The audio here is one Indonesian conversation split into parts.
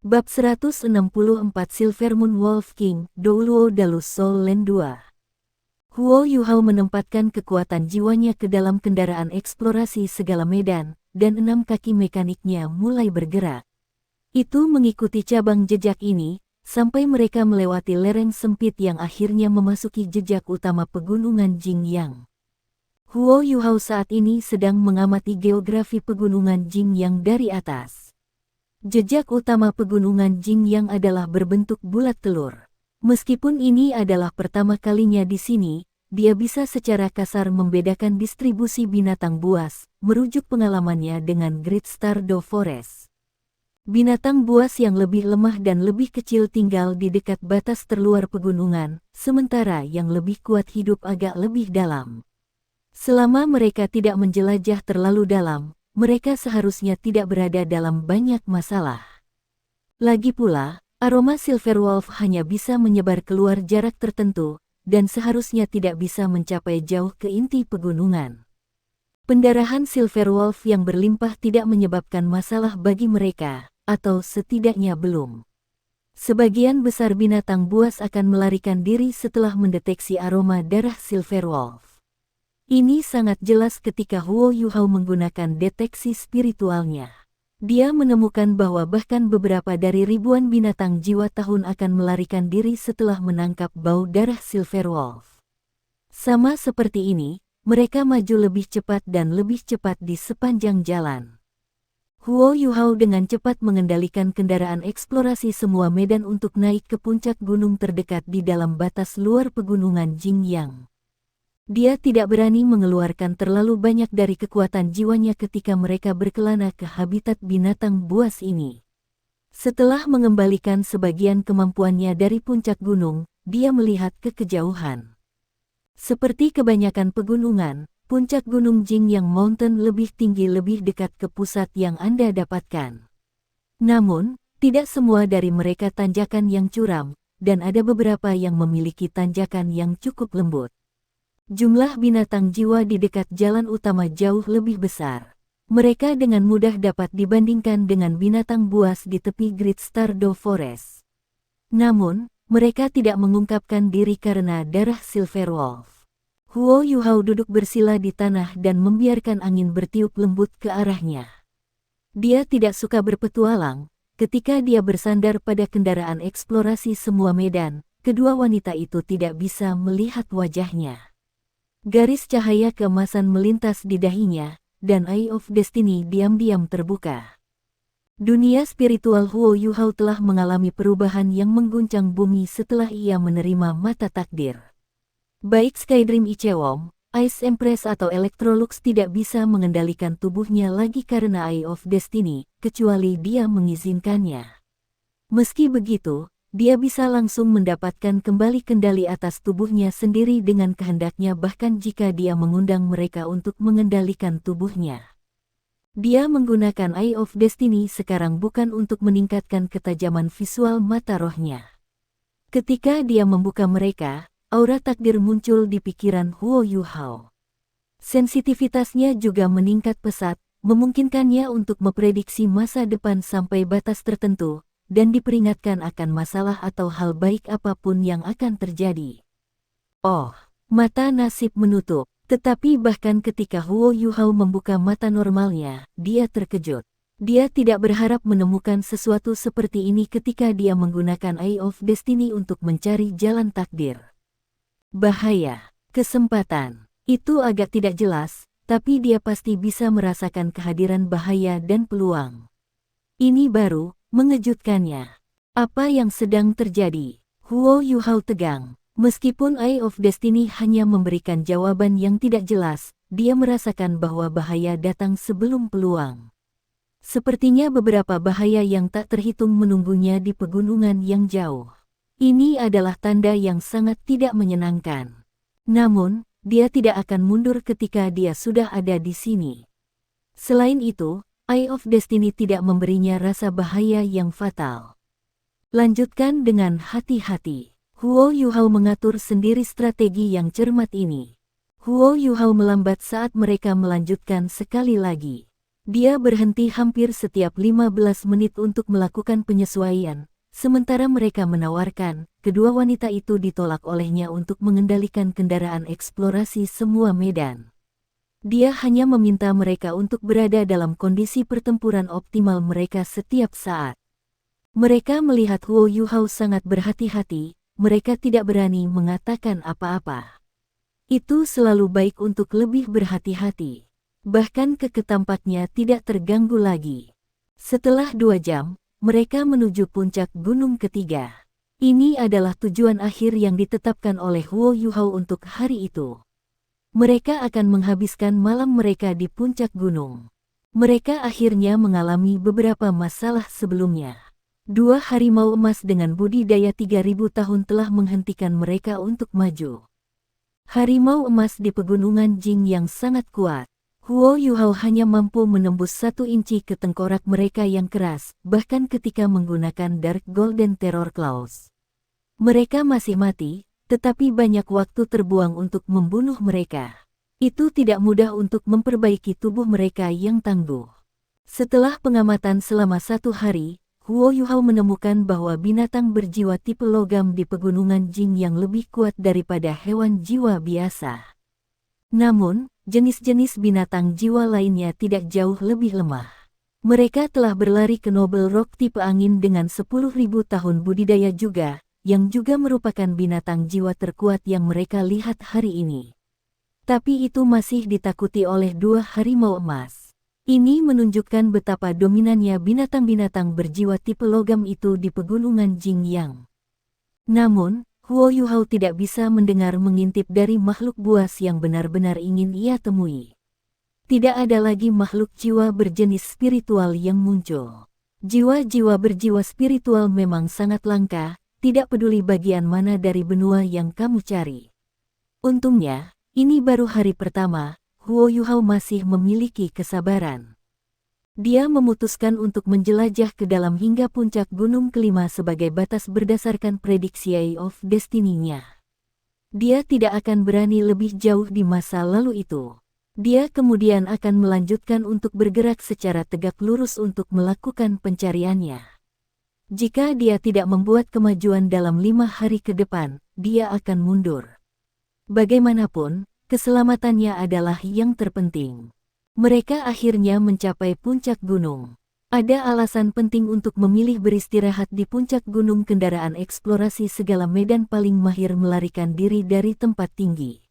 Bab 164 Silver Moon Wolf King, Douluo Dalus Soul Land 2. Huo Yuhao menempatkan kekuatan jiwanya ke dalam kendaraan eksplorasi segala medan, dan 6 kaki mekaniknya mulai bergerak. Itu mengikuti cabang jejak ini, sampai mereka melewati lereng sempit yang akhirnya memasuki jejak utama pegunungan Jingyang. Huo Yuhao saat ini sedang mengamati geografi pegunungan Jingyang dari atas. Jejak utama pegunungan Jingyang adalah berbentuk bulat telur. Meskipun ini adalah pertama kalinya di sini, dia bisa secara kasar membedakan distribusi binatang buas, merujuk pengalamannya dengan Great Stardew Forest. Binatang buas yang lebih lemah dan lebih kecil tinggal di dekat batas terluar pegunungan, sementara yang lebih kuat hidup agak lebih dalam. Selama mereka tidak menjelajah terlalu dalam, mereka seharusnya tidak berada dalam banyak masalah. Lagi pula, aroma Silverwolf hanya bisa menyebar keluar jarak tertentu, dan seharusnya tidak bisa mencapai jauh ke inti pegunungan. Pendarahan Silverwolf yang berlimpah tidak menyebabkan masalah bagi mereka, atau setidaknya belum. Sebagian besar binatang buas akan melarikan diri setelah mendeteksi aroma darah Silverwolf. Ini sangat jelas ketika Huo Yuhao menggunakan deteksi spiritualnya. Dia menemukan bahwa bahkan beberapa dari ribuan binatang jiwa tahun akan melarikan diri setelah menangkap bau darah Silverwolf. Sama seperti ini, mereka maju lebih cepat dan lebih cepat di sepanjang jalan. Huo Yuhao dengan cepat mengendalikan kendaraan eksplorasi semua medan untuk naik ke puncak gunung terdekat di dalam batas luar pegunungan Jingyang. Dia tidak berani mengeluarkan terlalu banyak dari kekuatan jiwanya ketika mereka berkelana ke habitat binatang buas ini. Setelah mengembalikan sebagian kemampuannya dari puncak gunung, dia melihat ke kejauhan. Seperti kebanyakan pegunungan, puncak gunung Jingyang Mountain lebih tinggi lebih dekat ke pusat yang Anda dapatkan. Namun, tidak semua dari mereka tanjakan yang curam, dan ada beberapa yang memiliki tanjakan yang cukup lembut. Jumlah binatang jiwa di dekat jalan utama jauh lebih besar. Mereka dengan mudah dapat dibandingkan dengan binatang buas di tepi Great Stardew Forest. Namun, mereka tidak mengungkapkan diri karena darah Silverwolf. Huo Yuhao duduk bersila di tanah dan membiarkan angin bertiup lembut ke arahnya. Dia tidak suka berpetualang. Ketika dia bersandar pada kendaraan eksplorasi semua medan, kedua wanita itu tidak bisa melihat wajahnya. Garis cahaya keemasan melintas di dahinya, dan Eye of Destiny diam-diam terbuka. Dunia spiritual Huo Yuhao telah mengalami perubahan yang mengguncang bumi setelah ia menerima mata takdir. Baik Skydream Ichewom, Ice Empress atau Electrolux tidak bisa mengendalikan tubuhnya lagi karena Eye of Destiny, kecuali dia mengizinkannya. Meski begitu, dia bisa langsung mendapatkan kembali kendali atas tubuhnya sendiri dengan kehendaknya bahkan jika dia mengundang mereka untuk mengendalikan tubuhnya. Dia menggunakan Eye of Destiny sekarang bukan untuk meningkatkan ketajaman visual mata rohnya. Ketika dia membuka mereka, aura takdir muncul di pikiran Huo Yuhao. Sensitivitasnya juga meningkat pesat, memungkinkannya untuk memprediksi masa depan sampai batas tertentu, dan diperingatkan akan masalah atau hal baik apapun yang akan terjadi. Oh, mata nasib menutup, tetapi bahkan ketika Huo Yuhao membuka mata normalnya, dia terkejut. Dia tidak berharap menemukan sesuatu seperti ini ketika dia menggunakan Eye of Destiny untuk mencari jalan takdir. Bahaya, kesempatan, itu agak tidak jelas, tapi dia pasti bisa merasakan kehadiran bahaya dan peluang. Ini baru mengejutkannya. Apa yang sedang terjadi? Huo Yuhao tegang. Meskipun Eye of Destiny hanya memberikan jawaban yang tidak jelas, dia merasakan bahwa bahaya datang sebelum peluang. Sepertinya beberapa bahaya yang tak terhitung menunggunya di pegunungan yang jauh. Ini adalah tanda yang sangat tidak menyenangkan. Namun, dia tidak akan mundur ketika dia sudah ada di sini. Selain itu, Eye of Destiny tidak memberinya rasa bahaya yang fatal. Lanjutkan dengan hati-hati. Huo Yuhao mengatur sendiri strategi yang cermat ini. Huo Yuhao melambat saat mereka melanjutkan sekali lagi. Dia berhenti hampir setiap 15 menit untuk melakukan penyesuaian, sementara mereka menawarkan, kedua wanita itu ditolak olehnya untuk mengendalikan kendaraan eksplorasi semua medan. Dia hanya meminta mereka untuk berada dalam kondisi pertempuran optimal mereka setiap saat. Mereka melihat Huo Yuhao sangat berhati-hati, mereka tidak berani mengatakan apa-apa. Itu selalu baik untuk lebih berhati-hati. Bahkan tampaknya tidak terganggu lagi. Setelah 2 jam, mereka menuju puncak gunung ketiga. Ini adalah tujuan akhir yang ditetapkan oleh Huo Yuhao untuk hari itu. Mereka akan menghabiskan malam mereka di puncak gunung. Mereka akhirnya mengalami beberapa masalah sebelumnya. 2 harimau emas dengan budidaya 3000 tahun telah menghentikan mereka untuk maju. Harimau emas di pegunungan Jing yang sangat kuat. Huo Yuhao hanya mampu menembus 1 inci ke tengkorak mereka yang keras, bahkan ketika menggunakan Dark Golden Terror Claws. Mereka masih mati, tetapi banyak waktu terbuang untuk membunuh mereka. Itu tidak mudah untuk memperbaiki tubuh mereka yang tangguh. Setelah pengamatan selama 1 hari, Huo Yuhao menemukan bahwa binatang berjiwa tipe logam di pegunungan Jing yang lebih kuat daripada hewan jiwa biasa. Namun, jenis-jenis binatang jiwa lainnya tidak jauh lebih lemah. Mereka telah berlari ke Noble Rock tipe angin dengan 10.000 tahun budidaya juga, yang juga merupakan binatang jiwa terkuat yang mereka lihat hari ini. Tapi itu masih ditakuti oleh 2 harimau emas. Ini menunjukkan betapa dominannya binatang-binatang berjiwa tipe logam itu di pegunungan Jingyang. Namun, Huo Yuhao tidak bisa mendengar mengintip dari makhluk buas yang benar-benar ingin ia temui. Tidak ada lagi makhluk jiwa berjenis spiritual yang muncul. Jiwa-jiwa berjiwa spiritual memang sangat langka, tidak peduli bagian mana dari benua yang kamu cari. Untungnya, ini baru hari pertama, Huo Yuhao masih memiliki kesabaran. Dia memutuskan untuk menjelajah ke dalam hingga puncak gunung kelima sebagai batas berdasarkan prediksi Eye of Destiny-nya. Dia tidak akan berani lebih jauh di masa lalu itu. Dia kemudian akan melanjutkan untuk bergerak secara tegak lurus untuk melakukan pencariannya. Jika dia tidak membuat kemajuan dalam 5 hari ke depan, dia akan mundur. Bagaimanapun, keselamatannya adalah yang terpenting. Mereka akhirnya mencapai puncak gunung. Ada alasan penting untuk memilih beristirahat di puncak gunung. Kendaraan eksplorasi segala medan paling mahir melarikan diri dari tempat tinggi.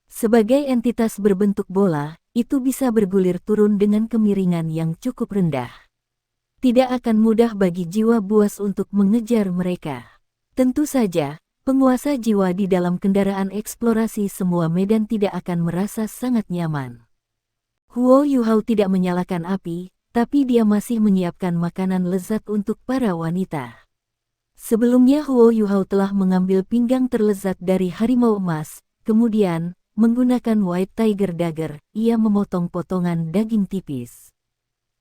Sebagai entitas berbentuk bola, itu bisa bergulir turun dengan kemiringan yang cukup rendah. Tidak akan mudah bagi jiwa buas untuk mengejar mereka. Tentu saja, penguasa jiwa di dalam kendaraan eksplorasi semua medan tidak akan merasa sangat nyaman. Huo Yuhao tidak menyalakan api, tapi dia masih menyiapkan makanan lezat untuk para wanita. Sebelumnya Huo Yuhao telah mengambil pinggang terlezat dari harimau emas, kemudian, menggunakan White Tiger Dagger, ia memotong potongan daging tipis.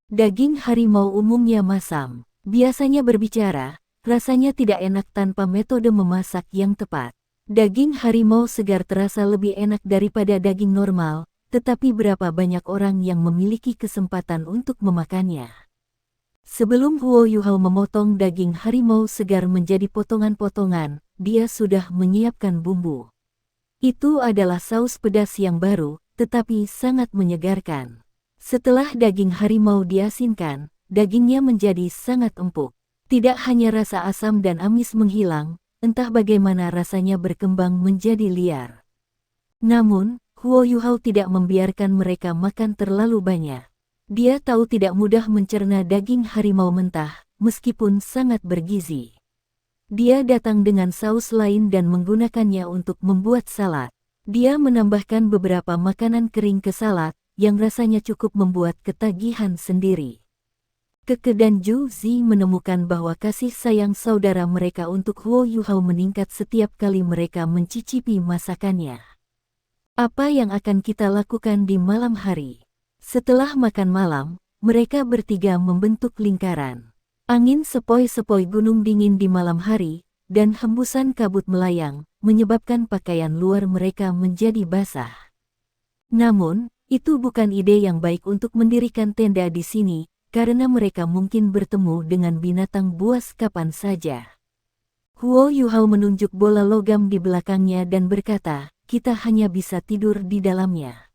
Daging harimau umumnya masam, biasanya berbicara, rasanya tidak enak tanpa metode memasak yang tepat. Daging harimau segar terasa lebih enak daripada daging normal, tetapi berapa banyak orang yang memiliki kesempatan untuk memakannya. Sebelum Huo Yuhao memotong daging harimau segar menjadi potongan-potongan, dia sudah menyiapkan bumbu. Itu adalah saus pedas yang baru, tetapi sangat menyegarkan. Setelah daging harimau diasinkan, dagingnya menjadi sangat empuk. Tidak hanya rasa asam dan amis menghilang, entah bagaimana rasanya berkembang menjadi liar. Namun, Huo Yuhao tidak membiarkan mereka makan terlalu banyak. Dia tahu tidak mudah mencerna daging harimau mentah, meskipun sangat bergizi. Dia datang dengan saus lain dan menggunakannya untuk membuat salad. Dia menambahkan beberapa makanan kering ke salad, yang rasanya cukup membuat ketagihan sendiri. Keke dan Zhu Zi menemukan bahwa kasih sayang saudara mereka untuk Huo Yuhao meningkat setiap kali mereka mencicipi masakannya. Apa yang akan kita lakukan di malam hari? Setelah makan malam, mereka bertiga membentuk lingkaran. Angin sepoi-sepoi gunung dingin di malam hari, dan hembusan kabut melayang, menyebabkan pakaian luar mereka menjadi basah. Namun, Itu bukan ide yang baik untuk mendirikan tenda di sini, karena mereka mungkin bertemu dengan binatang buas kapan saja. Huo Yuhao menunjuk bola logam di belakangnya dan berkata, kita hanya bisa tidur di dalamnya.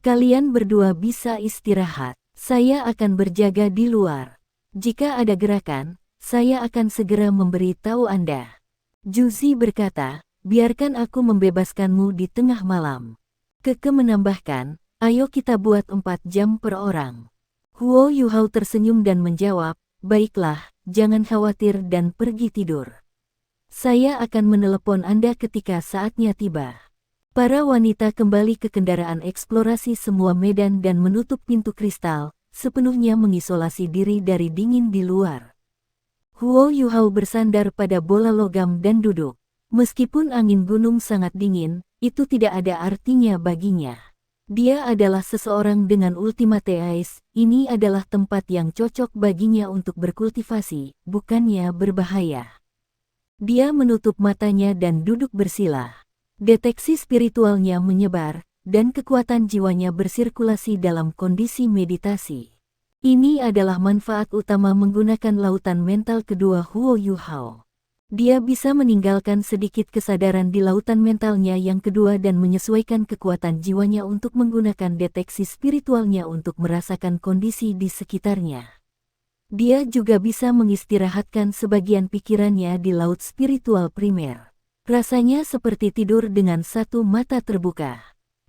Kalian berdua bisa istirahat. Saya akan berjaga di luar. Jika ada gerakan, saya akan segera memberitahu Anda. Juzi berkata, biarkan aku membebaskanmu di tengah malam. Keke menambahkan, ayo kita buat 4 jam per orang. Huo Yuhao tersenyum dan menjawab, baiklah, jangan khawatir dan pergi tidur. Saya akan menelepon Anda ketika saatnya tiba. Para wanita kembali ke kendaraan eksplorasi semua medan dan menutup pintu kristal, sepenuhnya mengisolasi diri dari dingin di luar. Huo Yuhao bersandar pada bola logam dan duduk. Meskipun angin gunung sangat dingin, itu tidak ada artinya baginya. Dia adalah seseorang dengan ultimate eyes, ini adalah tempat yang cocok baginya untuk berkultivasi, bukannya berbahaya. Dia menutup matanya dan duduk bersila. Deteksi spiritualnya menyebar, dan kekuatan jiwanya bersirkulasi dalam kondisi meditasi. Ini adalah manfaat utama menggunakan lautan mental kedua Huo Yuhao. Dia bisa meninggalkan sedikit kesadaran di lautan mentalnya yang kedua dan menyesuaikan kekuatan jiwanya untuk menggunakan deteksi spiritualnya untuk merasakan kondisi di sekitarnya. Dia juga bisa mengistirahatkan sebagian pikirannya di laut spiritual primer. Rasanya seperti tidur dengan satu mata terbuka.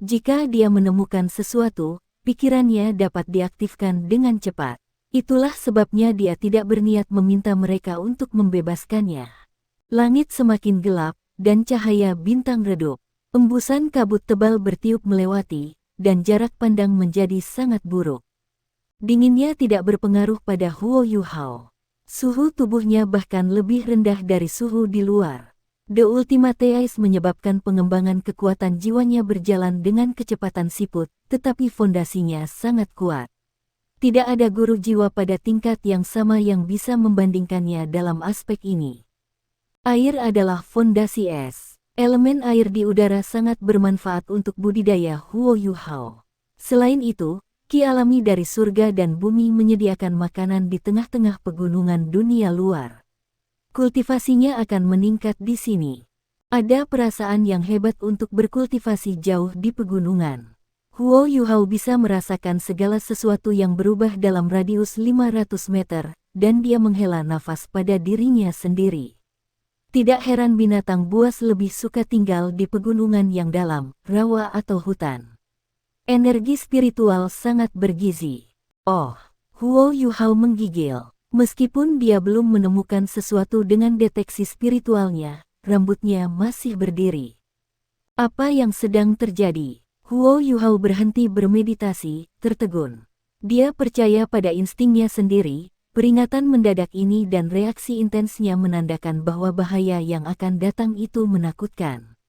Jika dia menemukan sesuatu, pikirannya dapat diaktifkan dengan cepat. Itulah sebabnya dia tidak berniat meminta mereka untuk membebaskannya. Langit semakin gelap, dan cahaya bintang redup. Embusan kabut tebal bertiup melewati, dan jarak pandang menjadi sangat buruk. Dinginnya tidak berpengaruh pada Huo Yuhao. Suhu tubuhnya bahkan lebih rendah dari suhu di luar. The Ultimate Eyes menyebabkan pengembangan kekuatan jiwanya berjalan dengan kecepatan siput, tetapi fondasinya sangat kuat. Tidak ada guru jiwa pada tingkat yang sama yang bisa membandingkannya dalam aspek ini. Air adalah fondasi es. Elemen air di udara sangat bermanfaat untuk budidaya Huo Yuhao. Selain itu, ki alami dari surga dan bumi menyediakan makanan di tengah-tengah pegunungan dunia luar. Kultivasinya akan meningkat di sini. Ada perasaan yang hebat untuk berkultivasi jauh di pegunungan. Huo Yuhao bisa merasakan segala sesuatu yang berubah dalam radius 500 meter, dan dia menghela nafas pada dirinya sendiri. Tidak heran binatang buas lebih suka tinggal di pegunungan yang dalam, rawa atau hutan. Energi spiritual sangat bergizi. Oh, Huo Yuhao menggigil. Meskipun dia belum menemukan sesuatu dengan deteksi spiritualnya, rambutnya masih berdiri. Apa yang sedang terjadi? Huo Yuhao berhenti bermeditasi, tertegun. Dia percaya pada instingnya sendiri. Peringatan mendadak ini dan reaksi intensnya menandakan bahwa bahaya yang akan datang itu menakutkan.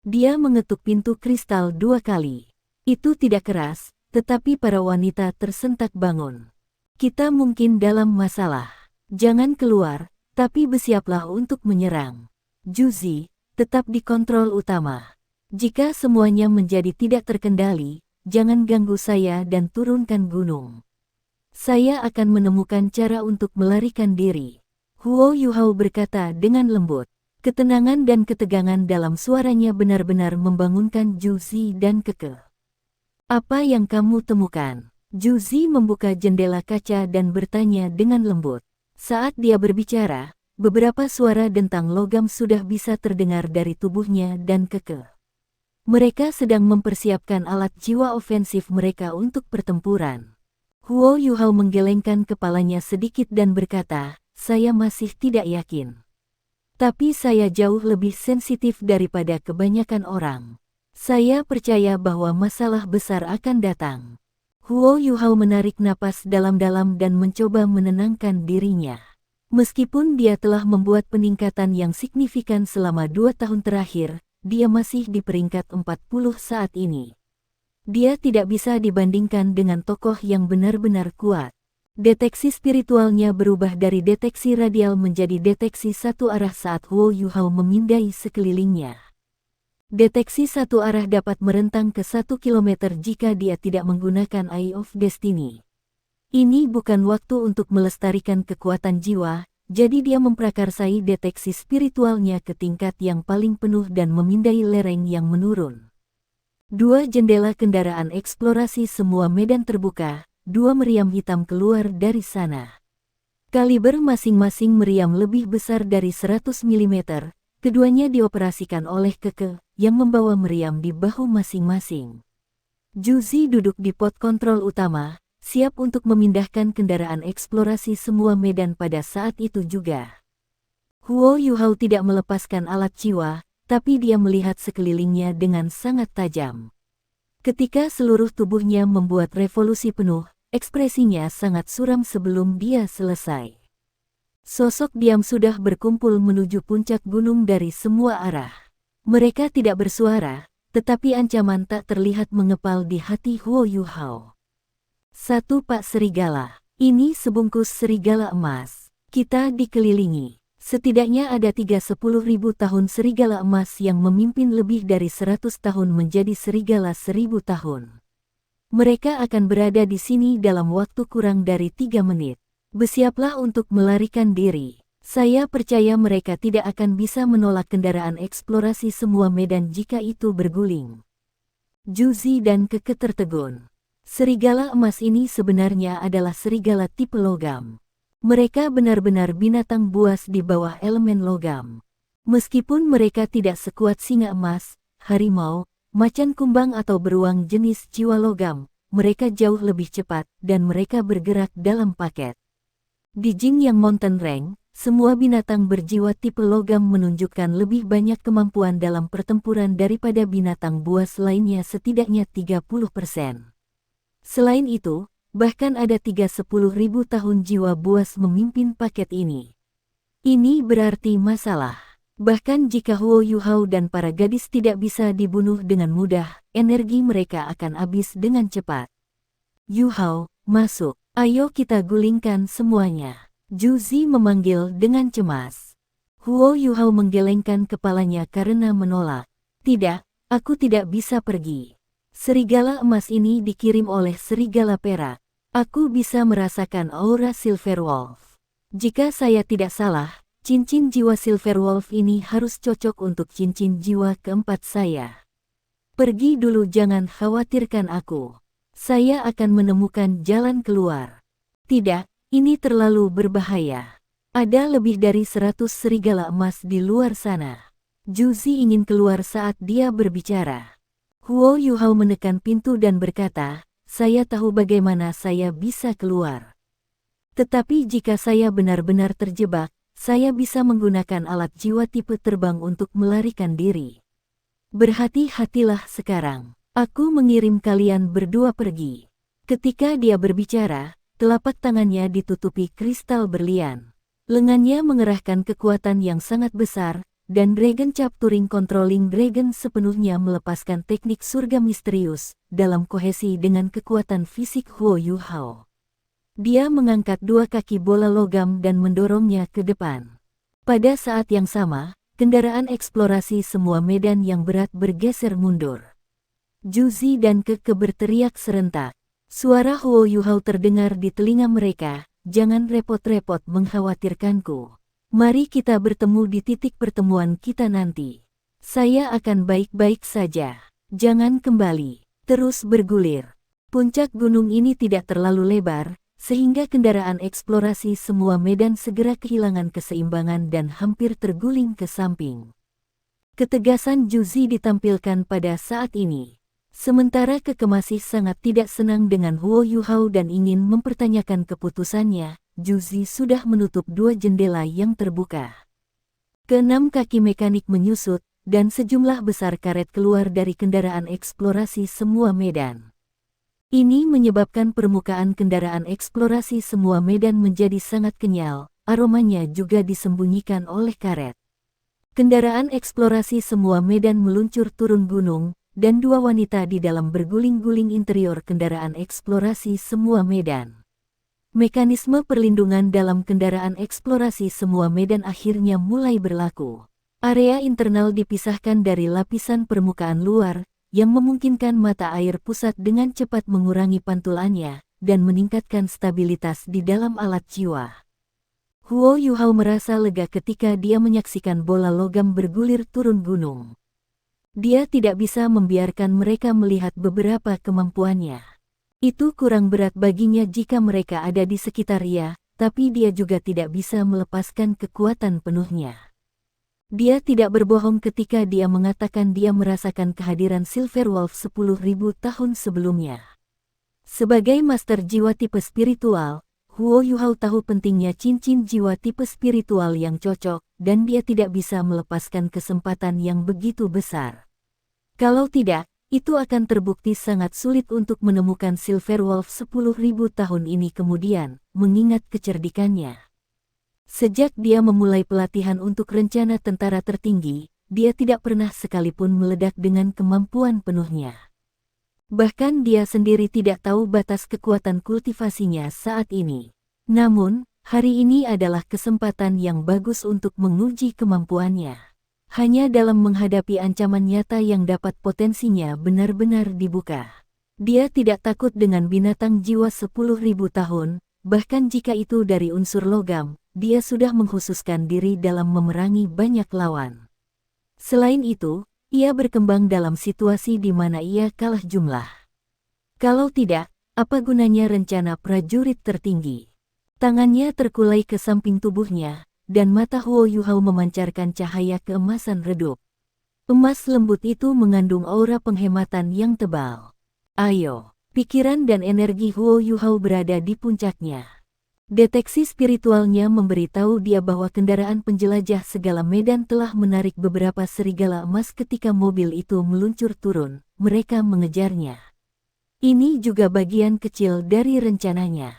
Dia mengetuk pintu kristal 2 kali. Itu tidak keras, tetapi para wanita tersentak bangun. Kita mungkin dalam masalah. Jangan keluar, tapi bersiaplah untuk menyerang. Juzi, tetap di kontrol utama. Jika semuanya menjadi tidak terkendali, jangan ganggu saya dan turunkan gunung. Saya akan menemukan cara untuk melarikan diri. Huo Yuhao berkata dengan lembut. Ketenangan dan ketegangan dalam suaranya benar-benar membangunkan Juzi dan Keke. Apa yang kamu temukan? Juzi membuka jendela kaca dan bertanya dengan lembut. Saat dia berbicara, beberapa suara dentang logam sudah bisa terdengar dari tubuhnya dan Keke. Mereka sedang mempersiapkan alat jiwa ofensif mereka untuk pertempuran. Huo Yuhao menggelengkan kepalanya sedikit dan berkata, saya masih tidak yakin. Tapi saya jauh lebih sensitif daripada kebanyakan orang. Saya percaya bahwa masalah besar akan datang. Huo Yuhao menarik napas dalam-dalam dan mencoba menenangkan dirinya. Meskipun dia telah membuat peningkatan yang signifikan selama 2 tahun terakhir, dia masih di peringkat 40 saat ini. Dia tidak bisa dibandingkan dengan tokoh yang benar-benar kuat. Deteksi spiritualnya berubah dari deteksi radial menjadi deteksi satu arah saat Huo Yuhao memindai sekelilingnya. Deteksi satu arah dapat merentang ke 1 kilometer jika dia tidak menggunakan Eye of Destiny. Ini bukan waktu untuk melestarikan kekuatan jiwa, jadi dia memprakarsai deteksi spiritualnya ke tingkat yang paling penuh dan memindai lereng yang menurun. 2 jendela kendaraan eksplorasi semua medan terbuka, 2 meriam hitam keluar dari sana. Kaliber masing-masing meriam lebih besar dari 100 mm, keduanya dioperasikan oleh Keke, yang membawa meriam di bahu masing-masing. Juzi duduk di pot kontrol utama, siap untuk memindahkan kendaraan eksplorasi semua medan pada saat itu juga. Huo Yuhao tidak melepaskan alat jiwa, tapi dia melihat sekelilingnya dengan sangat tajam. Ketika seluruh tubuhnya membuat revolusi penuh, ekspresinya sangat suram sebelum dia selesai. Sosok diam sudah berkumpul menuju puncak gunung dari semua arah. Mereka tidak bersuara, tetapi ancaman tak terlihat mengepal di hati Huo Yuhao. 1 Pak Serigala, ini sebungkus serigala emas. Kita dikelilingi. Setidaknya ada 30.000 tahun serigala emas yang memimpin lebih dari 100 tahun menjadi serigala 1000 tahun. Mereka akan berada di sini dalam waktu kurang dari 3 menit. Bersiaplah untuk melarikan diri. Saya percaya mereka tidak akan bisa menolak kendaraan eksplorasi semua medan jika itu berguling. Juzi dan Keke tertegun. Serigala emas ini sebenarnya adalah serigala tipe logam. Mereka benar-benar binatang buas di bawah elemen logam. Meskipun mereka tidak sekuat singa emas, harimau, macan kumbang atau beruang jenis jiwa logam, mereka jauh lebih cepat dan mereka bergerak dalam paket. Di Jingyang Mountain Range, semua binatang berjiwa tipe logam menunjukkan lebih banyak kemampuan dalam pertempuran daripada binatang buas lainnya setidaknya 30%. Selain itu, bahkan ada 30.000 tahun jiwa buas memimpin paket ini. Ini berarti masalah. Bahkan jika Huo Yuhao dan para gadis tidak bisa dibunuh dengan mudah, energi mereka akan habis dengan cepat. Yuhao, masuk. Ayo kita gulingkan semuanya. Juzi memanggil dengan cemas. Huo Yuhao menggelengkan kepalanya karena menolak. Tidak, aku tidak bisa pergi. Serigala emas ini dikirim oleh serigala perak. Aku bisa merasakan aura Silver Wolf. Jika saya tidak salah, cincin jiwa Silver Wolf ini harus cocok untuk cincin jiwa keempat saya. Pergi dulu, jangan khawatirkan aku. Saya akan menemukan jalan keluar. Tidak, ini terlalu berbahaya. Ada lebih dari 100 serigala emas di luar sana. Juzi ingin keluar saat dia berbicara. Huo Yuhao menekan pintu dan berkata, saya tahu bagaimana saya bisa keluar. Tetapi jika saya benar-benar terjebak, saya bisa menggunakan alat jiwa tipe terbang untuk melarikan diri. Berhati-hatilah sekarang. Aku mengirim kalian berdua pergi. Ketika dia berbicara, telapak tangannya ditutupi kristal berlian. Lengannya mengerahkan kekuatan yang sangat besar, dan Dragon Capturing Controlling Dragon sepenuhnya melepaskan teknik surga misterius, dalam kohesi dengan kekuatan fisik Huo Yuhao. Dia mengangkat 2 kaki bola logam dan mendorongnya ke depan. Pada saat yang sama, kendaraan eksplorasi semua medan yang berat bergeser mundur. Juzi dan Keke berteriak serentak. Suara Huo Yuhao terdengar di telinga mereka, jangan repot-repot mengkhawatirkanku. Mari kita bertemu di titik pertemuan kita nanti. Saya akan baik-baik saja. Jangan kembali. Terus bergulir. Puncak gunung ini tidak terlalu lebar, sehingga kendaraan eksplorasi semua medan segera kehilangan keseimbangan dan hampir terguling ke samping. Ketegasan Juzi ditampilkan pada saat ini. Sementara Keke masih sangat tidak senang dengan Huo Yuhao dan ingin mempertanyakan keputusannya, Juzi sudah menutup 2 jendela yang terbuka. Keenam kaki mekanik menyusut, dan sejumlah besar karet keluar dari kendaraan eksplorasi semua medan. Ini menyebabkan permukaan kendaraan eksplorasi semua medan menjadi sangat kenyal, aromanya juga disembunyikan oleh karet. Kendaraan eksplorasi semua medan meluncur turun gunung, dan 2 wanita di dalam berguling-guling interior kendaraan eksplorasi semua medan. Mekanisme perlindungan dalam kendaraan eksplorasi semua medan akhirnya mulai berlaku. Area internal dipisahkan dari lapisan permukaan luar, yang memungkinkan mata air pusat dengan cepat mengurangi pantulannya, dan meningkatkan stabilitas di dalam alat jiwa. Huo Yuhao merasa lega ketika dia menyaksikan bola logam bergulir turun gunung. Dia tidak bisa membiarkan mereka melihat beberapa kemampuannya. Itu kurang berat baginya jika mereka ada di sekitar ia, tapi dia juga tidak bisa melepaskan kekuatan penuhnya. Dia tidak berbohong ketika dia mengatakan dia merasakan kehadiran Silverwolf 10.000 tahun sebelumnya. Sebagai master jiwa tipe spiritual, Huo Yuhao tahu pentingnya cincin jiwa tipe spiritual yang cocok, dan dia tidak bisa melepaskan kesempatan yang begitu besar. Kalau tidak, itu akan terbukti sangat sulit untuk menemukan Silverwolf 10.000 tahun ini kemudian, mengingat kecerdikannya. Sejak dia memulai pelatihan untuk rencana tentara tertinggi, dia tidak pernah sekalipun meledak dengan kemampuan penuhnya. Bahkan dia sendiri tidak tahu batas kekuatan kultivasinya saat ini. Namun, hari ini adalah kesempatan yang bagus untuk menguji kemampuannya. Hanya dalam menghadapi ancaman nyata yang dapat potensinya benar-benar dibuka. Dia tidak takut dengan binatang jiwa 10.000 tahun, bahkan jika itu dari unsur logam, dia sudah mengkhususkan diri dalam memerangi banyak lawan. Selain itu, ia berkembang dalam situasi di mana ia kalah jumlah. Kalau tidak, apa gunanya rencana prajurit tertinggi? Tangannya terkulai ke samping tubuhnya, dan mata Huo Yuhao memancarkan cahaya keemasan redup. Emas lembut itu mengandung aura penghematan yang tebal. Ayo, pikiran dan energi Huo Yuhao berada di puncaknya. Deteksi spiritualnya memberitahu dia bahwa kendaraan penjelajah segala medan telah menarik beberapa serigala emas ketika mobil itu meluncur turun, mereka mengejarnya. Ini juga bagian kecil dari rencananya.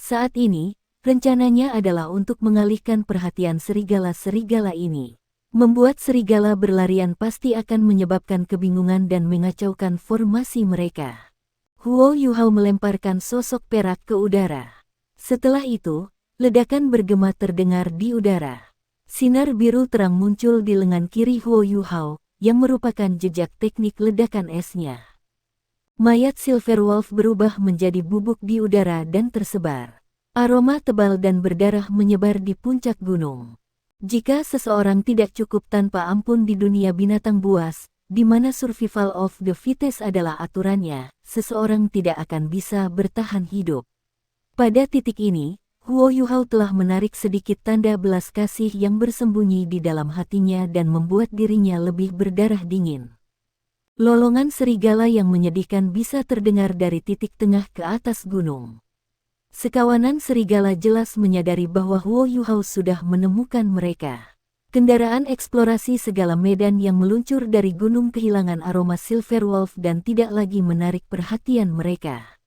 Saat ini, rencananya adalah untuk mengalihkan perhatian serigala-serigala ini. Membuat serigala berlarian pasti akan menyebabkan kebingungan dan mengacaukan formasi mereka. Huo Yuhao melemparkan sosok perak ke udara. Setelah itu, ledakan bergema terdengar di udara. Sinar biru terang muncul di lengan kiri Huo Yuhao, yang merupakan jejak teknik ledakan esnya. Mayat Silverwolf berubah menjadi bubuk di udara dan tersebar. Aroma tebal dan berdarah menyebar di puncak gunung. Jika seseorang tidak cukup tanpa ampun di dunia binatang buas, di mana survival of the fittest adalah aturannya, seseorang tidak akan bisa bertahan hidup. Pada titik ini, Huo Yuhao telah menarik sedikit tanda belas kasih yang bersembunyi di dalam hatinya dan membuat dirinya lebih berdarah dingin. Lolongan serigala yang menyedihkan bisa terdengar dari titik tengah ke atas gunung. Sekawanan serigala jelas menyadari bahwa Huo Yuhao sudah menemukan mereka. Kendaraan eksplorasi segala medan yang meluncur dari gunung kehilangan aroma Silverwolf dan tidak lagi menarik perhatian mereka.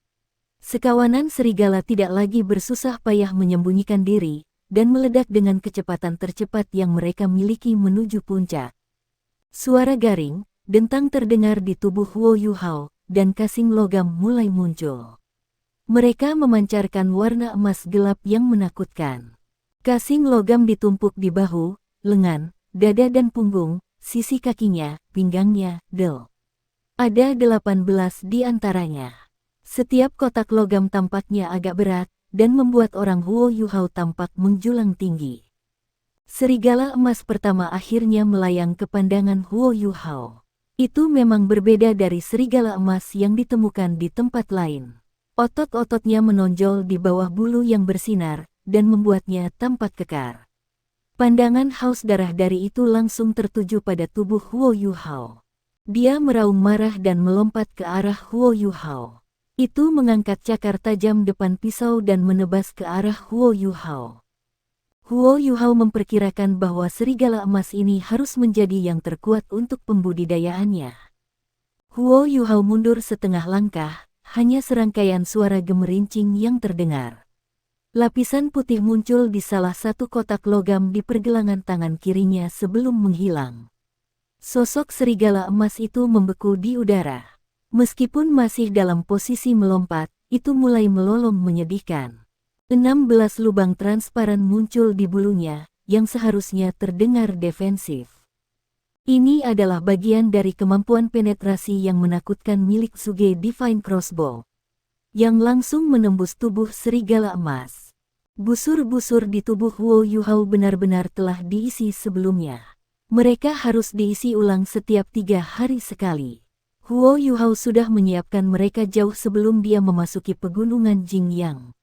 Sekawanan serigala tidak lagi bersusah payah menyembunyikan diri, dan meledak dengan kecepatan tercepat yang mereka miliki menuju puncak. Suara garing, dentang terdengar di tubuh Huo Yuhao, dan kasing logam mulai muncul. Mereka memancarkan warna emas gelap yang menakutkan. Kasing logam ditumpuk di bahu, lengan, dada dan punggung, sisi kakinya, pinggangnya, del. Ada 18 di antaranya. Setiap kotak logam tampaknya agak berat, dan membuat orang Huo Yuhao tampak menjulang tinggi. Serigala emas pertama akhirnya melayang ke pandangan Huo Yuhao. Itu memang berbeda dari serigala emas yang ditemukan di tempat lain. Otot-ototnya menonjol di bawah bulu yang bersinar, dan membuatnya tampak kekar. Pandangan haus darah dari itu langsung tertuju pada tubuh Huo Yuhao. Dia meraung marah dan melompat ke arah Huo Yuhao. Itu mengangkat cakar tajam depan pisau dan menebas ke arah Huo Yuhao. Huo Yuhao memperkirakan bahwa serigala emas ini harus menjadi yang terkuat untuk pembudidayaannya. Huo Yuhao mundur setengah langkah, hanya serangkaian suara gemerincing yang terdengar. Lapisan putih muncul di salah satu kotak logam di pergelangan tangan kirinya sebelum menghilang. Sosok serigala emas itu membeku di udara. Meskipun masih dalam posisi melompat, itu mulai melolong menyedihkan. 16 lubang transparan muncul di bulunya, yang seharusnya terdengar defensif. Ini adalah bagian dari kemampuan penetrasi yang menakutkan milik Suge Divine Crossbow, yang langsung menembus tubuh serigala emas. Busur-busur di tubuh Huo Yuhao benar-benar telah diisi sebelumnya. Mereka harus diisi ulang setiap 3 hari sekali. Huo Yuhao sudah menyiapkan mereka jauh sebelum dia memasuki pegunungan Jingyang.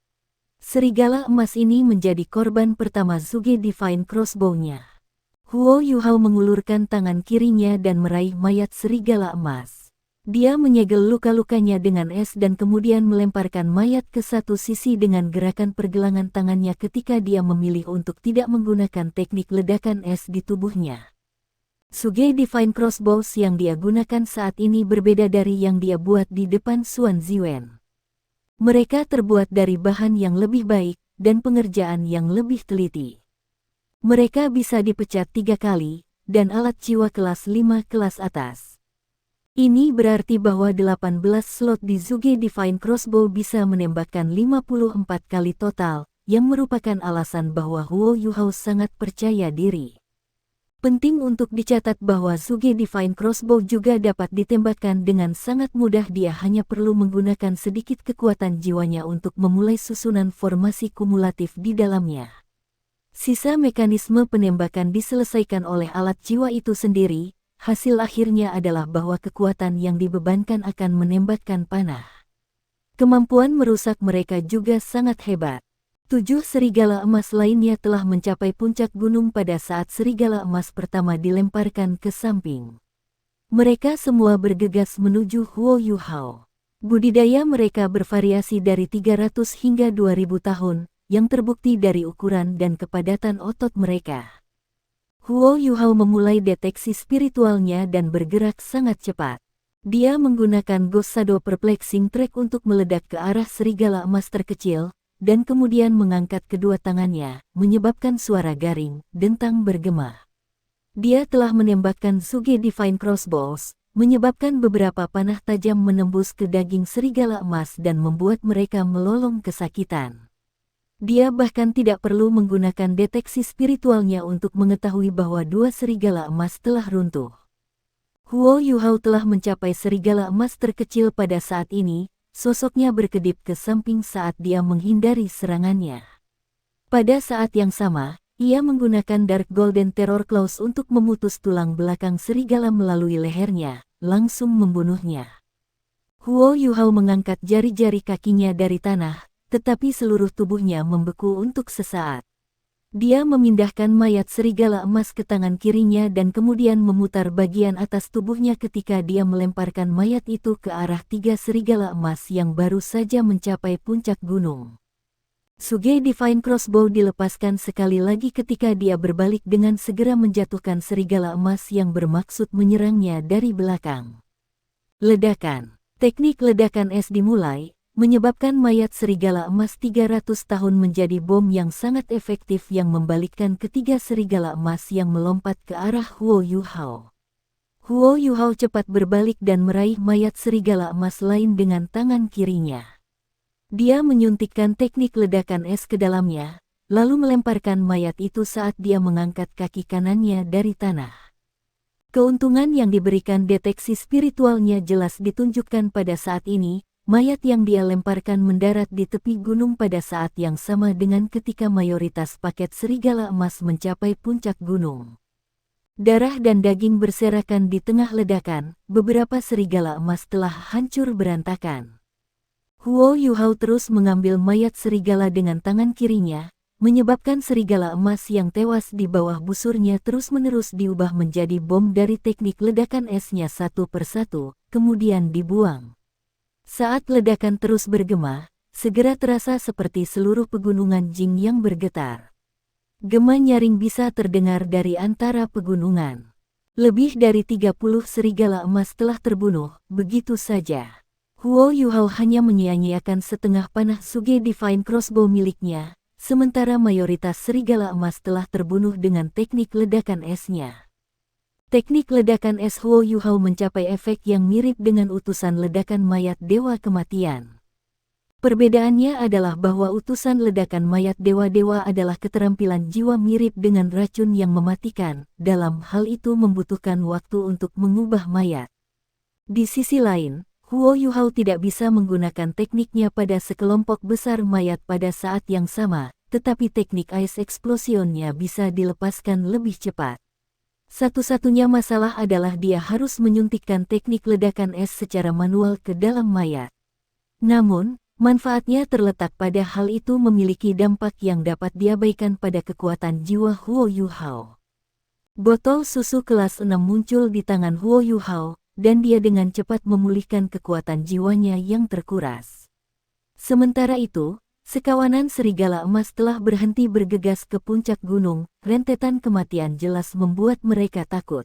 Serigala emas ini menjadi korban pertama Suge Divine Crossbow-nya. Huo Yuhao mengulurkan tangan kirinya dan meraih mayat serigala emas. Dia menyegel luka-lukanya dengan es dan kemudian melemparkan mayat ke satu sisi dengan gerakan pergelangan tangannya ketika dia memilih untuk tidak menggunakan teknik ledakan es di tubuhnya. Suge Divine Crossbows yang dia gunakan saat ini berbeda dari yang dia buat di depan Xuan Ziwen. Mereka terbuat dari bahan yang lebih baik dan pengerjaan yang lebih teliti. Mereka bisa dipecat 3 kali, dan alat jiwa kelas 5 kelas atas. Ini berarti bahwa 18 slot di Suge Divine Crossbow bisa menembakkan 54 kali total, yang merupakan alasan bahwa Huo Yuhao sangat percaya diri. Penting untuk dicatat bahwa Suge Divine Crossbow juga dapat ditembakkan dengan sangat mudah. Dia hanya perlu menggunakan sedikit kekuatan jiwanya untuk memulai susunan formasi kumulatif di dalamnya. Sisa mekanisme penembakan diselesaikan oleh alat jiwa itu sendiri. Hasil akhirnya adalah bahwa kekuatan yang dibebankan akan menembakkan panah. Kemampuan merusak mereka juga sangat hebat. 7 serigala emas lainnya telah mencapai puncak gunung pada saat serigala emas pertama dilemparkan ke samping. Mereka semua bergegas menuju Huo Yuhao. Budidaya mereka bervariasi dari 300 hingga 2000 tahun, yang terbukti dari ukuran dan kepadatan otot mereka. Huo Yuhao memulai deteksi spiritualnya dan bergerak sangat cepat. Dia menggunakan Ghost Shadow Perplexing Track untuk meledak ke arah serigala emas terkecil, dan kemudian mengangkat kedua tangannya, menyebabkan suara garing, dentang bergema. Dia telah menembakkan Suge Divine Crossbows, menyebabkan beberapa panah tajam menembus ke daging serigala emas dan membuat mereka melolong kesakitan. Dia bahkan tidak perlu menggunakan deteksi spiritualnya untuk mengetahui bahwa 2 serigala emas telah runtuh. Huo Yuhao telah mencapai serigala emas terkecil pada saat ini, sosoknya berkedip ke samping saat dia menghindari serangannya. Pada saat yang sama, ia menggunakan Dark Golden Terror Claws untuk memutus tulang belakang serigala melalui lehernya, langsung membunuhnya. Huo Yuhao mengangkat jari-jari kakinya dari tanah, tetapi seluruh tubuhnya membeku untuk sesaat. Dia memindahkan mayat serigala emas ke tangan kirinya dan kemudian memutar bagian atas tubuhnya ketika dia melemparkan mayat itu ke arah 3 serigala emas yang baru saja mencapai puncak gunung. Suge Divine Crossbow dilepaskan sekali lagi ketika dia berbalik dengan segera menjatuhkan serigala emas yang bermaksud menyerangnya dari belakang. Ledakan. Teknik ledakan es dimulai, menyebabkan mayat serigala emas 300 tahun menjadi bom yang sangat efektif yang membalikkan ketiga serigala emas yang melompat ke arah Huo Yuhao. Huo Yuhao cepat berbalik dan meraih mayat serigala emas lain dengan tangan kirinya. Dia menyuntikkan teknik ledakan es ke dalamnya, lalu melemparkan mayat itu saat dia mengangkat kaki kanannya dari tanah. Keuntungan yang diberikan deteksi spiritualnya jelas ditunjukkan pada saat ini. Mayat yang dia lemparkan mendarat di tepi gunung pada saat yang sama dengan ketika mayoritas paket serigala emas mencapai puncak gunung. Darah dan daging berserakan di tengah ledakan, beberapa serigala emas telah hancur berantakan. Huo Yuhao terus mengambil mayat serigala dengan tangan kirinya, menyebabkan serigala emas yang tewas di bawah busurnya terus-menerus diubah menjadi bom dari teknik ledakan esnya satu persatu, kemudian dibuang. Saat ledakan terus bergema, segera terasa seperti seluruh pegunungan Jingyang bergetar. Gema nyaring bisa terdengar dari antara pegunungan. Lebih dari 30 serigala emas telah terbunuh, begitu saja. Huo Yuhao hanya menyia-nyiakan setengah panah Suge Divine Crossbow miliknya, sementara mayoritas serigala emas telah terbunuh dengan teknik ledakan esnya. Teknik ledakan es Huo Yuhao mencapai efek yang mirip dengan utusan ledakan mayat Dewa Kematian. Perbedaannya adalah bahwa utusan ledakan mayat dewa-dewa adalah keterampilan jiwa mirip dengan racun yang mematikan, dalam hal itu membutuhkan waktu untuk mengubah mayat. Di sisi lain, Huo Yuhao tidak bisa menggunakan tekniknya pada sekelompok besar mayat pada saat yang sama, tetapi teknik Ice Explosion-nya bisa dilepaskan lebih cepat. Satu-satunya masalah adalah dia harus menyuntikkan teknik ledakan es secara manual ke dalam mayat. Namun, manfaatnya terletak pada hal itu memiliki dampak yang dapat diabaikan pada kekuatan jiwa Huo Yuhao. Botol susu kelas 6 muncul di tangan Huo Yuhao, dan dia dengan cepat memulihkan kekuatan jiwanya yang terkuras. Sementara itu, sekawanan serigala emas telah berhenti bergegas ke puncak gunung. Rentetan kematian jelas membuat mereka takut.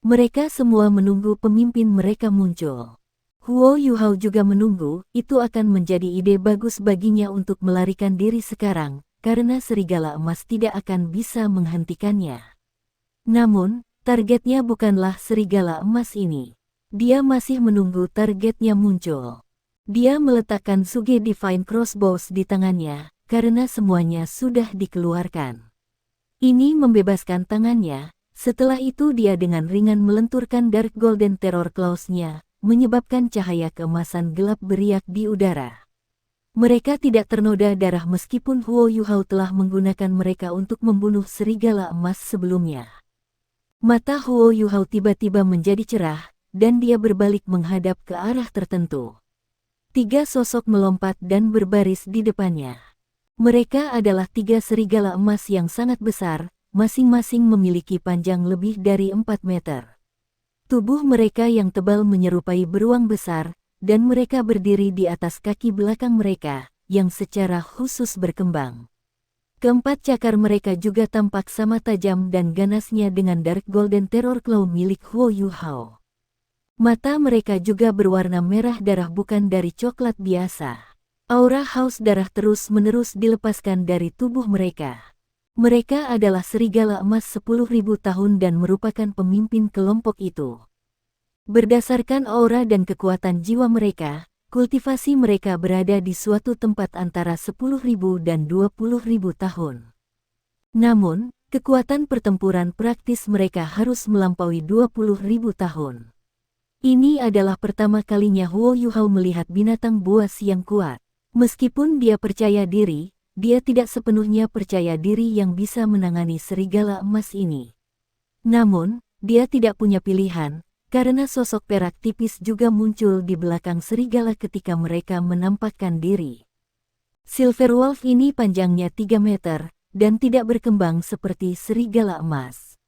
Mereka semua menunggu pemimpin mereka muncul. Huo Yuhao juga menunggu, itu akan menjadi ide bagus baginya untuk melarikan diri sekarang, karena serigala emas tidak akan bisa menghentikannya. Namun, targetnya bukanlah serigala emas ini. Dia masih menunggu targetnya muncul. Dia meletakkan Suge Divine Crossbows di tangannya, karena semuanya sudah dikeluarkan. Ini membebaskan tangannya, setelah itu dia dengan ringan melenturkan Dark Golden Terror Claws-nya, menyebabkan cahaya keemasan gelap beriak di udara. Mereka tidak ternoda darah meskipun Huo Yuhao telah menggunakan mereka untuk membunuh serigala emas sebelumnya. Mata Huo Yuhao tiba-tiba menjadi cerah, dan dia berbalik menghadap ke arah tertentu. 3 sosok melompat dan berbaris di depannya. Mereka adalah 3 serigala emas yang sangat besar, masing-masing memiliki panjang lebih dari 4 meter. Tubuh mereka yang tebal menyerupai beruang besar, dan mereka berdiri di atas kaki belakang mereka, yang secara khusus berkembang. Keempat cakar mereka juga tampak sama tajam dan ganasnya dengan Dark Golden Terror Claw milik Huo Yuhao. Mata mereka juga berwarna merah darah bukan dari coklat biasa. Aura haus darah terus-menerus dilepaskan dari tubuh mereka. Mereka adalah serigala emas 10.000 tahun dan merupakan pemimpin kelompok itu. Berdasarkan aura dan kekuatan jiwa mereka, kultivasi mereka berada di suatu tempat antara 10.000 dan 20.000 tahun. Namun, kekuatan pertempuran praktis mereka harus melampaui 20.000 tahun. Ini adalah pertama kalinya Huo Yuhao melihat binatang buas yang kuat. Meskipun dia percaya diri, dia tidak sepenuhnya percaya diri yang bisa menangani serigala emas ini. Namun, dia tidak punya pilihan, karena sosok perak tipis juga muncul di belakang serigala ketika mereka menampakkan diri. Silver Wolf ini panjangnya 3 meter, dan tidak berkembang seperti serigala emas.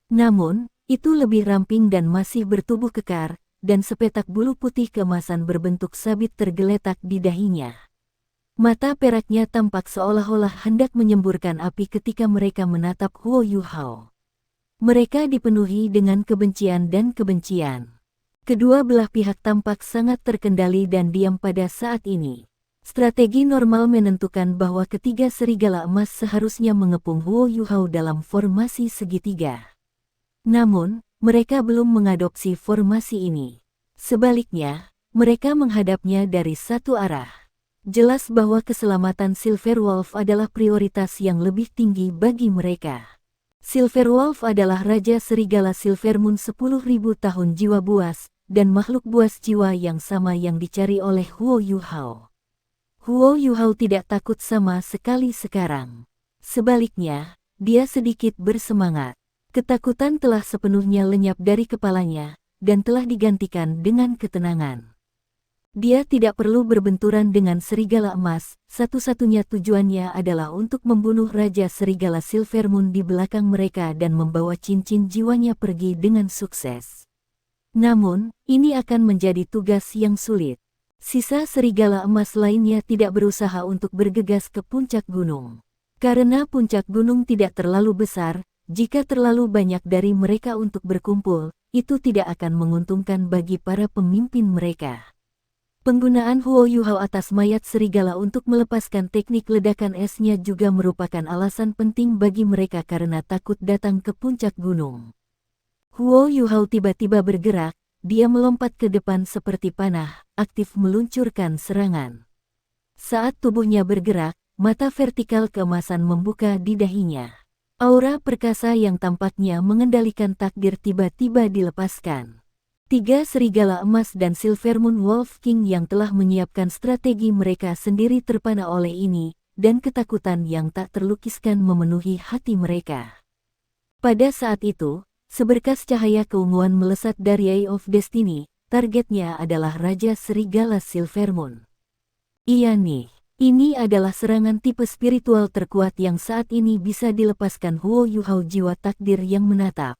Namun, itu lebih ramping dan masih bertubuh kekar, dan sepetak bulu putih keemasan berbentuk sabit tergeletak di dahinya. Mata peraknya tampak seolah-olah hendak menyemburkan api ketika mereka menatap Huo Yuhao. Mereka dipenuhi dengan kebencian dan kebencian. Kedua belah pihak tampak sangat terkendali dan diam pada saat ini. Strategi normal menentukan bahwa ketiga serigala emas seharusnya mengepung Huo Yuhao dalam formasi segitiga. Namun, mereka belum mengadopsi formasi ini. Sebaliknya, mereka menghadapnya dari satu arah. Jelas bahwa keselamatan Silver Wolf adalah prioritas yang lebih tinggi bagi mereka. Silver Wolf adalah Raja Serigala Silver Moon 10.000 tahun jiwa buas, dan makhluk buas jiwa yang sama yang dicari oleh Huo Yuhao. Huo Yuhao tidak takut sama sekali sekarang. Sebaliknya, dia sedikit bersemangat. Ketakutan telah sepenuhnya lenyap dari kepalanya, dan telah digantikan dengan ketenangan. Dia tidak perlu berbenturan dengan serigala emas, satu-satunya tujuannya adalah untuk membunuh Raja Serigala Silver Moon di belakang mereka dan membawa cincin jiwanya pergi dengan sukses. Namun, ini akan menjadi tugas yang sulit. Sisa serigala emas lainnya tidak berusaha untuk bergegas ke puncak gunung. Karena puncak gunung tidak terlalu besar, jika terlalu banyak dari mereka untuk berkumpul, itu tidak akan menguntungkan bagi para pemimpin mereka. Penggunaan Huo Yuhao atas mayat serigala untuk melepaskan teknik ledakan esnya juga merupakan alasan penting bagi mereka karena takut datang ke puncak gunung. Huo Yuhao tiba-tiba bergerak, dia melompat ke depan seperti panah, aktif meluncurkan serangan. Saat tubuhnya bergerak, mata vertikal keemasan membuka di dahinya. Aura perkasa yang tampaknya mengendalikan takdir tiba-tiba dilepaskan. 3 serigala emas dan Silvermoon Wolf King yang telah menyiapkan strategi mereka sendiri terpana oleh ini, dan ketakutan yang tak terlukiskan memenuhi hati mereka. Pada saat itu, seberkas cahaya keunguan melesat dari Eye of Destiny, targetnya adalah Raja Serigala Silvermoon. Iya nih. Ini adalah serangan tipe spiritual terkuat yang saat ini bisa dilepaskan Huo Yuhao, jiwa takdir yang menatap.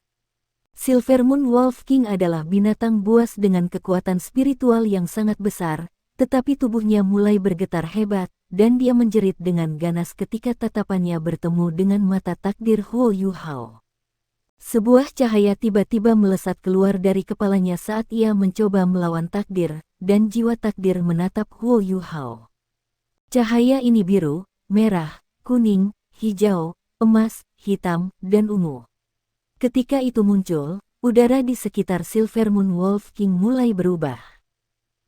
Silvermoon Wolf King adalah binatang buas dengan kekuatan spiritual yang sangat besar, tetapi tubuhnya mulai bergetar hebat, dan dia menjerit dengan ganas ketika tatapannya bertemu dengan mata takdir Huo Yuhao. Sebuah cahaya tiba-tiba melesat keluar dari kepalanya saat ia mencoba melawan takdir, dan jiwa takdir menatap Huo Yuhao. Cahaya ini biru, merah, kuning, hijau, emas, hitam, dan ungu. Ketika itu muncul, udara di sekitar Silvermoon Wolf King mulai berubah.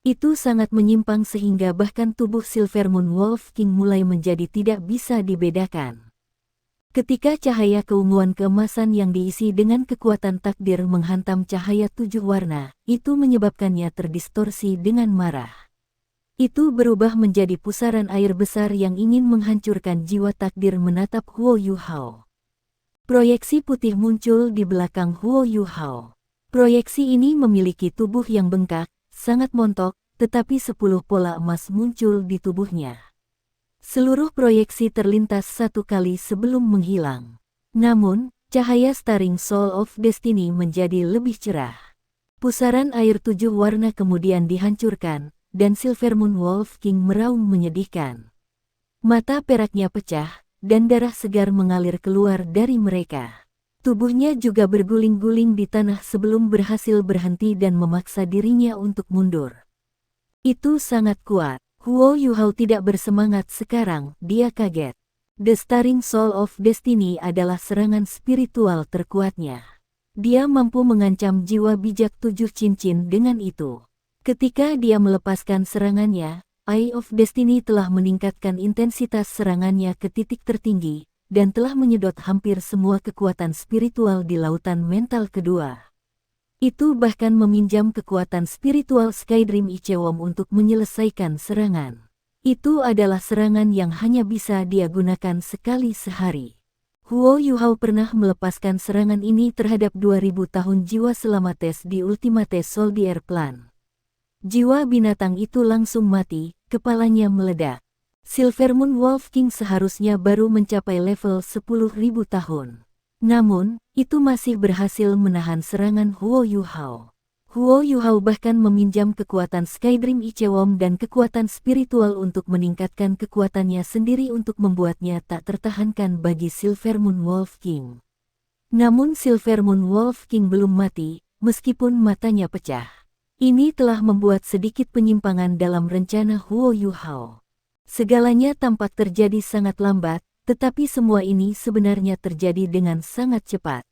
Itu sangat menyimpang sehingga bahkan tubuh Silvermoon Wolf King mulai menjadi tidak bisa dibedakan. Ketika cahaya keunguan keemasan yang diisi dengan kekuatan takdir menghantam cahaya 7 warna, itu menyebabkannya terdistorsi dengan marah. Itu berubah menjadi pusaran air besar yang ingin menghancurkan jiwa takdir menatap Huo Yuhao. Proyeksi putih muncul di belakang Huo Yuhao. Proyeksi ini memiliki tubuh yang bengkak, sangat montok, tetapi 10 pola emas muncul di tubuhnya. Seluruh proyeksi terlintas satu kali sebelum menghilang. Namun, cahaya Staring Soul of Destiny menjadi lebih cerah. Pusaran air 7 warna kemudian dihancurkan, dan Silvermoon Wolf King meraung menyedihkan. Mata peraknya pecah, dan darah segar mengalir keluar dari mereka. Tubuhnya juga berguling-guling di tanah sebelum berhasil berhenti dan memaksa dirinya untuk mundur. Itu sangat kuat. Huo Yuhao tidak bersemangat sekarang, dia kaget. The Staring Soul of Destiny adalah serangan spiritual terkuatnya. Dia mampu mengancam jiwa bijak 7 cincin dengan itu. Ketika dia melepaskan serangannya, Eye of Destiny telah meningkatkan intensitas serangannya ke titik tertinggi, dan telah menyedot hampir semua kekuatan spiritual di lautan mental kedua. Itu bahkan meminjam kekuatan spiritual Skydream Ichewom untuk menyelesaikan serangan. Itu adalah serangan yang hanya bisa dia gunakan sekali sehari. Huo Yuhao pernah melepaskan serangan ini terhadap 2000 tahun jiwa selama tes di Ultimate Soldier Plan. Jiwa binatang itu langsung mati, kepalanya meledak. Silvermoon Wolf King seharusnya baru mencapai level 10.000 tahun. Namun, itu masih berhasil menahan serangan Huo Yuhao. Huo Yuhao bahkan meminjam kekuatan Skydream Ichewom dan kekuatan spiritual untuk meningkatkan kekuatannya sendiri untuk membuatnya tak tertahankan bagi Silvermoon Wolf King. Namun Silvermoon Wolf King belum mati, meskipun matanya pecah. Ini telah membuat sedikit penyimpangan dalam rencana Huo Yuhao. Segalanya tampak terjadi sangat lambat, tetapi semua ini sebenarnya terjadi dengan sangat cepat.